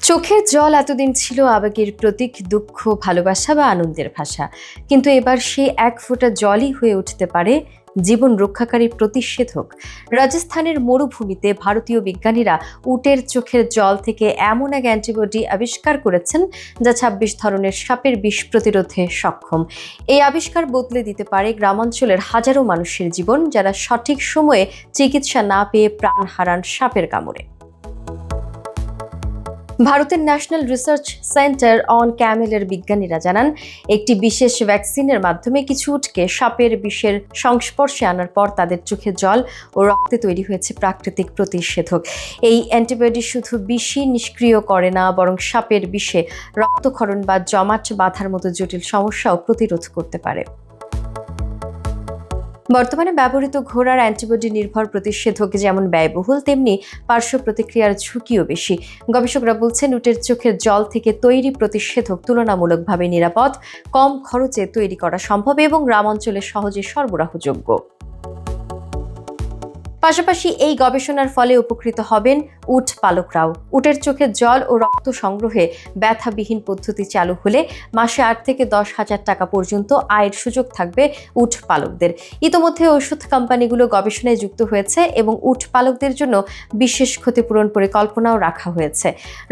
চোখের জল এতদিন ছিল আবেগের প্রতীক, দুঃখ, ভালোবাসা বা আনন্দের ভাষা। কিন্তু এবার সেই এক ফোঁটা জলই হয়ে উঠতে পারে জীবন রক্ষাকারী প্রতিষেধক। রাজস্থানের মরুভূমিতে ভারতীয় বিজ্ঞানীরা উটের চোখের জল থেকে এমন এক অ্যান্টিবডি আবিষ্কার করেছেন যা ২৬ ধরনের সাপের বিষ প্রতিরোধে সক্ষম। এই আবিষ্কার বদলে দিতে পারে গ্রামাঞ্চলের হাজারো মানুষের জীবন, যারা সঠিক সময়ে চিকিৎসা না পেয়ে প্রাণ হারান সাপের কামড়ে। ভারতের ন্যাশনাল রিসার্চ সেন্টার অন ক্যামেলের বিজ্ঞানীরা জানান, একটি বিশেষ ভ্যাকসিনের মাধ্যমে কিছু উটকে সাপের বিষের সংস্পর্শে আনার পর তাদের চোখে জল ও রক্তে তৈরি হয়েছে প্রাকৃতিক প্রতিষেধক। এই অ্যান্টিবডি শুধু বিষই নিষ্ক্রিয় করে না, বরং সাপের বিষে রক্তক্ষরণ বা জমাট বাঁধার মতো জটিল সমস্যাও প্রতিরোধ করতে পারে। বর্তমানে ব্যবহৃত ঘোড়ার অ্যান্টিবডি নির্ভর প্রতিষেধক যেমন ব্যয়বহুল, তেমনি পার্শ্ব প্রতিক্রিয়ার ঝুঁকিও বেশি। গবেষকরা বলছেন, উটের চোখের জল থেকে তৈরি প্রতিষেধক তুলনামূলকভাবে নিরাপদ, কম খরচে তৈরি করা সম্ভব এবং গ্রামাঞ্চলে সহজে সরবরাহযোগ্য। পাশাপাশি এই গবেষণার ফলে উপকৃত হবেন উট পালকরাও। উটের চোখের জল ও রক্ত সংগ্রহে ব্যথাবিহীন পদ্ধতি চালু হলে মাসে ৮ থেকে ১০,০০০ টাকা পর্যন্ত আয়ের সুযোগ থাকবে উট পালকদের। ইতোমধ্যে ওষুধ কোম্পানিগুলো গবেষণায় যুক্ত হয়েছে এবং উট পালকদের জন্য বিশেষ ক্ষতিপূরণ পরিকল্পনাও রাখা হয়েছে।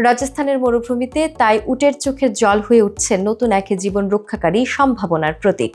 রাজস্থানের মরুভূমিতে তাই উটের চোখের জল হয়ে উঠছে নতুন এক জীবন রক্ষাকারী সম্ভাবনার প্রতীক।